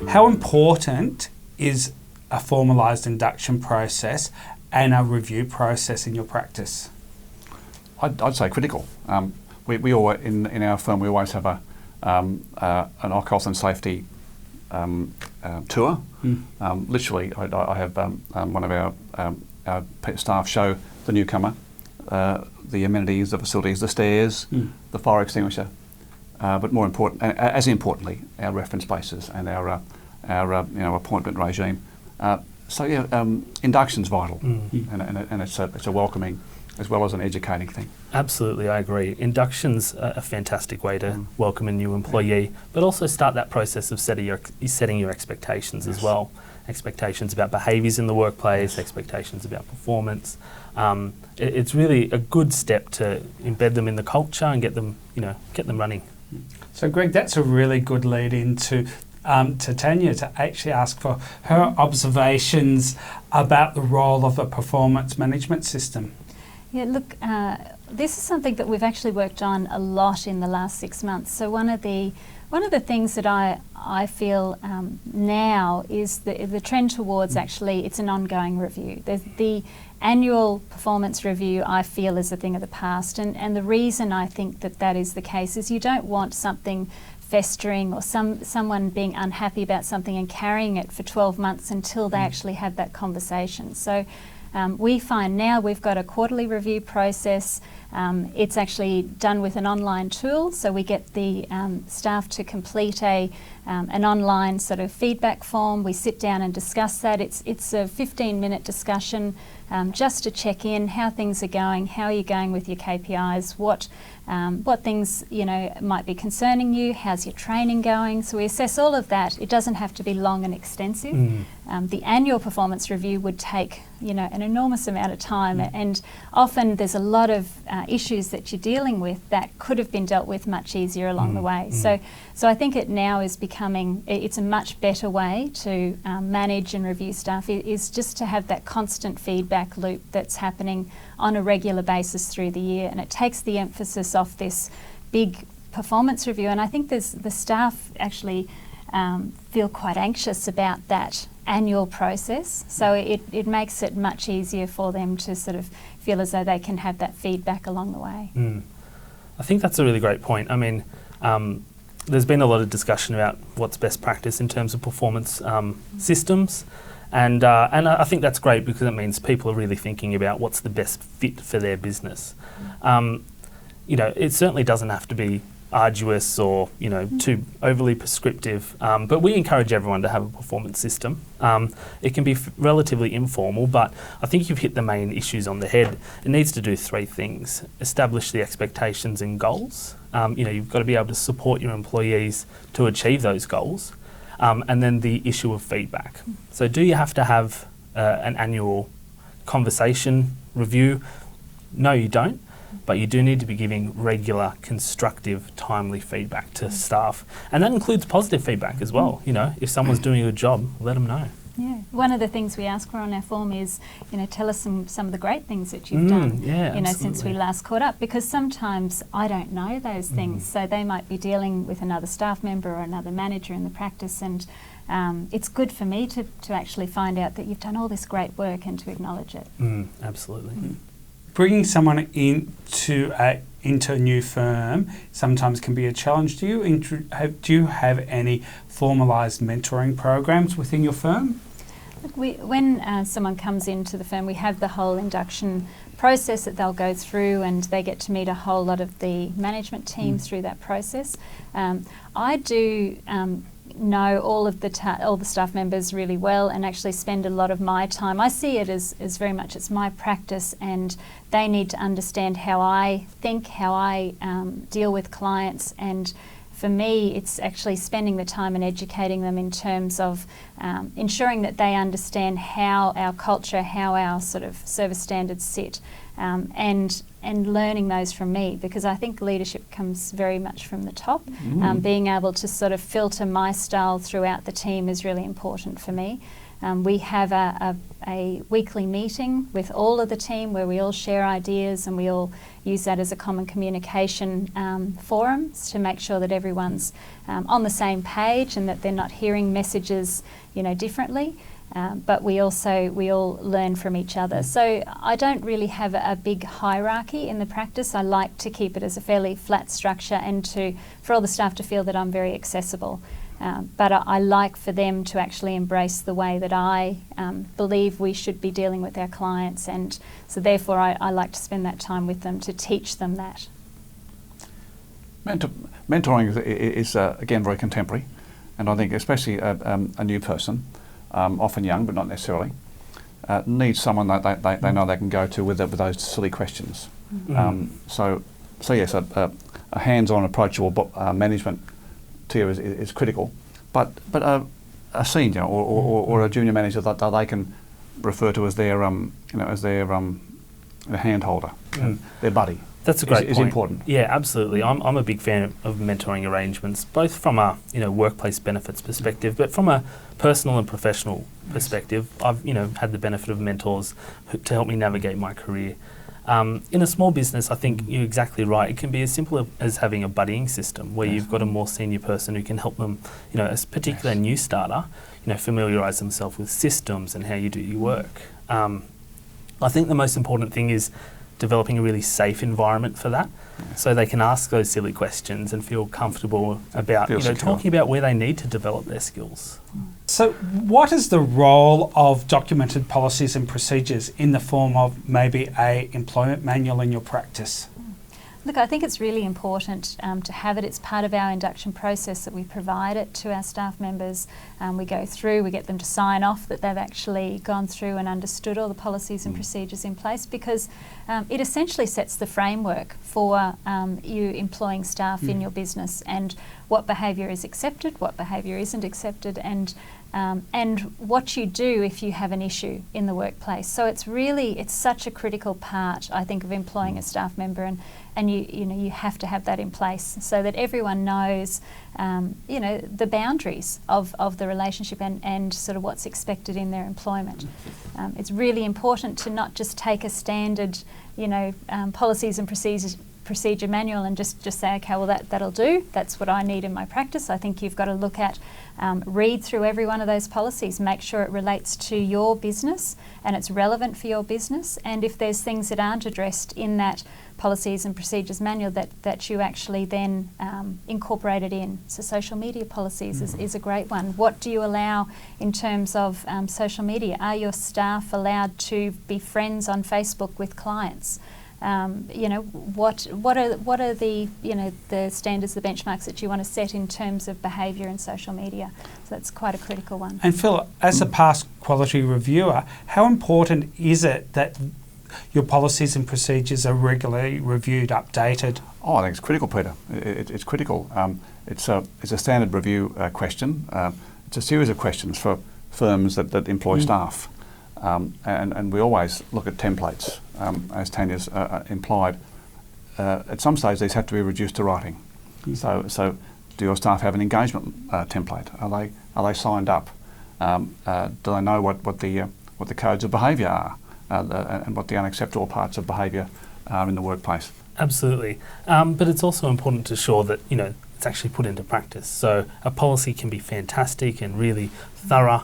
How important is a formalised induction process and a review process in your practice? I'd say critical. We all in our firm we always have an health and safety tour. Literally, I have one of our staff show the newcomer the amenities, the facilities, the stairs, the fire extinguisher, but more important, as importantly, our reference bases and our appointment regime. Induction's vital, and it's a welcoming as well as an educating thing. Absolutely, I agree. Induction's a fantastic way to welcome a new employee, but also start that process of setting your expectations as well. Expectations about behaviours in the workplace, expectations about performance. It's really a good step to embed them in the culture and get them running. So, Greg, that's a really good lead into to Tanya to actually ask for her observations about the role of a performance management system. Yeah, look, this is something that we've actually worked on a lot in the last 6 months. So one of the things that I feel now is the trend towards actually it's an ongoing review. The annual performance review I feel is a thing of the past, and the reason I think that is the case is you don't want something festering or someone being unhappy about something and carrying it for 12 months until they actually have that conversation. So we find now we've got a quarterly review process. It's actually done with an online tool, so we get the staff to complete an online sort of feedback form. We sit down and discuss that. It's a 15-minute discussion just to check in how things are going, how are you going with your KPIs, what things might be concerning you, how's your training going. So we assess all of that. It doesn't have to be long and extensive. The annual performance review would take an enormous amount of time, and often there's a lot of issues that you're dealing with that could have been dealt with much easier along the way. So I think it now is becoming, it's a much better way to manage and review staff, is just to have that constant feedback loop that's happening on a regular basis through the year, and it takes the emphasis off this big performance review. And I think the staff actually feel quite anxious about that annual process, so it makes it much easier for them to sort of feel as though they can have that feedback along the way. I think that's a really great point. I mean, there's been a lot of discussion about what's best practice in terms of performance systems, and I think that's great because it means people are really thinking about what's the best fit for their business. It certainly doesn't have to be arduous or too overly prescriptive, but we encourage everyone to have a performance system. It can be relatively informal, but I think you've hit the main issues on the head. It needs to do 3 things: establish the expectations and goals. You've got to be able to support your employees to achieve those goals, and then the issue of feedback. So do you have to have an annual conversation review? No, you don't. But you do need to be giving regular, constructive, timely feedback to staff. And that includes positive feedback as well. If someone's doing a good job, let them know. Yeah. One of the things we ask for on our form is, tell us some of the great things that you've done, since we last caught up, because sometimes I don't know those things. So they might be dealing with another staff member or another manager in the practice, and it's good for me to actually find out that you've done all this great work and to acknowledge it. Absolutely. Bringing someone into a new firm sometimes can be a challenge. Do you have any formalised mentoring programs within your firm? When someone comes into the firm, we have the whole induction process that they'll go through, and they get to meet a whole lot of the management team through that process. I do know all the staff members really well, and actually spend a lot of my time. I see it as very much it's my practice, and they need to understand how I think, how I deal with clients, and for me it's actually spending the time and educating them in terms of ensuring that they understand how our culture, how our sort of service standards sit, and learning those from me, because I think leadership comes very much from the top. Being able to sort of filter my style throughout the team is really important for me. We have a weekly meeting with all of the team where we all share ideas and we all use that as a common communication forum to make sure that everyone's on the same page and that they're not hearing messages, differently. But we all learn from each other. So I don't really have a big hierarchy in the practice. I like to keep it as a fairly flat structure and for all the staff to feel that I'm very accessible. But I like for them to actually embrace the way that I believe we should be dealing with our clients, and so therefore I like to spend that time with them to teach them that. Mentoring is again very contemporary, and I think especially a new person, often young but not necessarily, needs someone that they know they can go to with those silly questions. Mm-hmm. So yes, a hands-on, approachable management tier is critical, but a senior or a junior manager that they can refer to as their hand holder, their buddy. That's a great is point. Important. Yeah, absolutely. I'm a big fan of mentoring arrangements, both from a workplace benefits perspective, but from a personal and professional perspective. I've had the benefit of mentors to help me navigate my career. In a small business, I think you're exactly right. It can be as simple as having a buddying system where you've got a more senior person who can help them, as a particular new starter, familiarise themselves with systems and how you do your work. I think the most important thing is developing a really safe environment for that, so they can ask those silly questions and feel comfortable about talking about where they need to develop their skills. So what is the role of documented policies and procedures in the form of maybe a employment manual in your practice? Look, I think it's really important to have it. It's part of our induction process that we provide it to our staff members. We go through, we get them to sign off that they've actually gone through and understood all the policies and procedures in place, because it essentially sets the framework for you employing staff in your business, and what behaviour is accepted, what behaviour isn't accepted, and what you do if you have an issue in the workplace. So it's such a critical part, I think, of employing a staff member, and you have to have that in place so that everyone knows the boundaries of the relationship and sort of what's expected in their employment. It's really important to not just take a standard policies and procedure manual and just say, okay, well that'll do, that's what I need in my practice. I think you've got to look at, read through every one of those policies, make sure it relates to your business and it's relevant for your business, and if there's things that aren't addressed in that policies and procedures manual that you actually then incorporate it in. So social media policies is a great one. What do you allow in terms of social media? Are your staff allowed to be friends on Facebook with clients? What are the the standards, the benchmarks that you want to set in terms of behaviour in social media? So that's quite a critical one. And Phil, as a past quality reviewer, how important is it that your policies and procedures are regularly reviewed, updated? Oh, I think it's critical, Peter. It's critical. It's a standard review question. It's a series of questions for firms that employ staff. And we always look at templates, as Tanya's implied. At some stage, these have to be reduced to writing. So, do your staff have an engagement template? Are they signed up? Do they know what the codes of behaviour are, and what the unacceptable parts of behaviour are in the workplace? Absolutely, but it's also important to ensure that it's actually put into practice. So a policy can be fantastic and really thorough.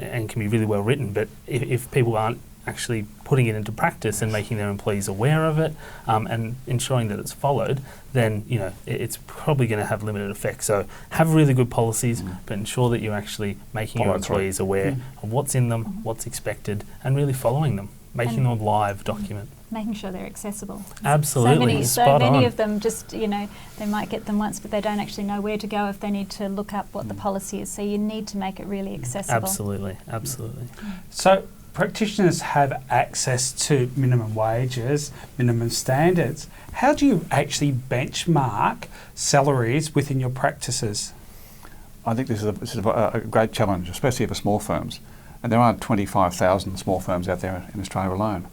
And can be really well written, but if people aren't actually putting it into practice and making their employees aware of it and ensuring that it's followed, then it's probably going to have limited effect. So have really good policies, but ensure that you're actually making your employees aware of what's in them, what's expected, and really following them, making them a live document. Making sure they're accessible. Absolutely, so many of them just, they might get them once, but they don't actually know where to go if they need to look up what the policy is. So you need to make it really accessible. Absolutely. So practitioners have access to minimum wages, minimum standards. How do you actually benchmark salaries within your practices? I think this is a great challenge, especially for small firms. And there are 25,000 small firms out there in Australia alone.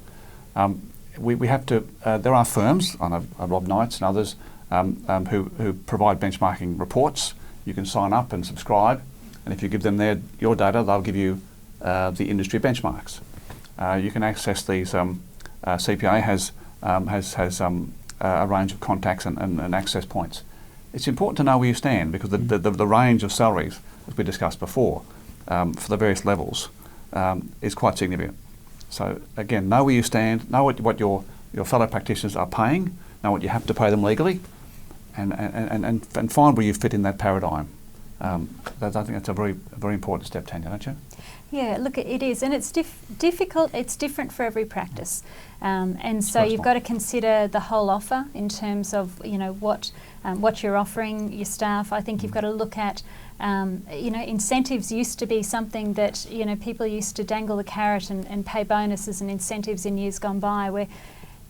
We have to. There are firms, I know Rob Knights and others, who provide benchmarking reports. You can sign up and subscribe. and if you give them your data, they'll give you the industry benchmarks. You can access these. CPA has a range of contacts and access points. It's important to know where you stand, because the range of salaries, as we discussed before, for the various levels is quite significant. So again, know where you stand, know what your fellow practitioners are paying, know what you have to pay them legally, and find where you fit in that paradigm. I think that's a very important step, Tanya, don't you? Yeah, look, it is, and it's difficult. It's different for every practice, and so Personal. you've got to consider the whole offer in terms of what you're offering your staff. I think you've got to look at incentives used to be something that people used to dangle the carrot and pay bonuses and incentives in years gone by.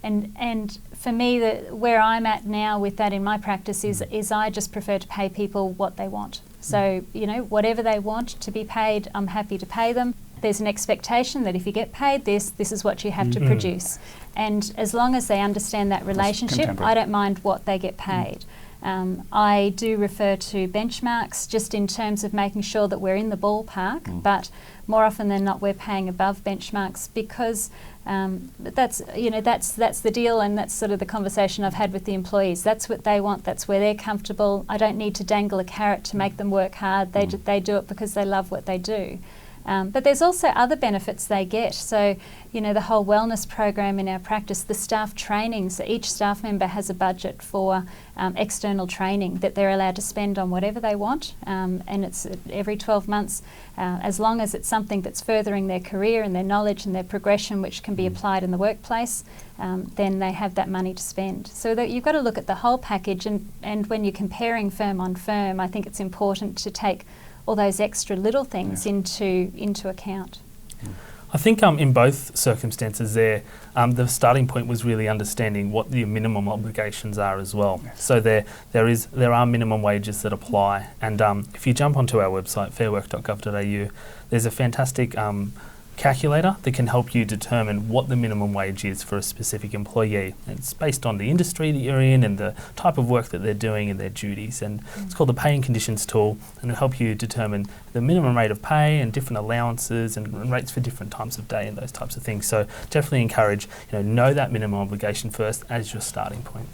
And for me, where I'm at now with that in my practice is I just prefer to pay people what they want. So, whatever they want to be paid, I'm happy to pay them. There's an expectation that if you get paid this is what you have to produce. And as long as they understand that relationship, I don't mind what they get paid. I do refer to benchmarks just in terms of making sure that we're in the ballpark, but more often than not we're paying above benchmarks, because that's the deal, and that's sort of the conversation I've had with the employees. That's what they want, that's where they're comfortable. I don't need to dangle a carrot to make them work hard. They do it because they love what they do. But there's also other benefits they get. So, the whole wellness program in our practice, the staff training. So each staff member has a budget for external training that they're allowed to spend on whatever they want. And it's every 12 months, as long as it's something that's furthering their career and their knowledge and their progression, which can be applied in the workplace, then they have that money to spend. So that you've got to look at the whole package. And when you're comparing firm on firm, I think it's important to take all those extra little things into account. I think in both circumstances there, the starting point was really understanding what the minimum obligations are as well. Yes. So there are minimum wages that apply, and if you jump onto our website, fairwork.gov.au, there's a fantastic calculator that can help you determine what the minimum wage is for a specific employee. It's based on the industry that you're in and the type of work that they're doing and their duties, and it's called the Pay and Conditions tool, and it'll help you determine the minimum rate of pay and different allowances and rates for different times of day and those types of things. So definitely encourage, know that minimum obligation first as your starting point.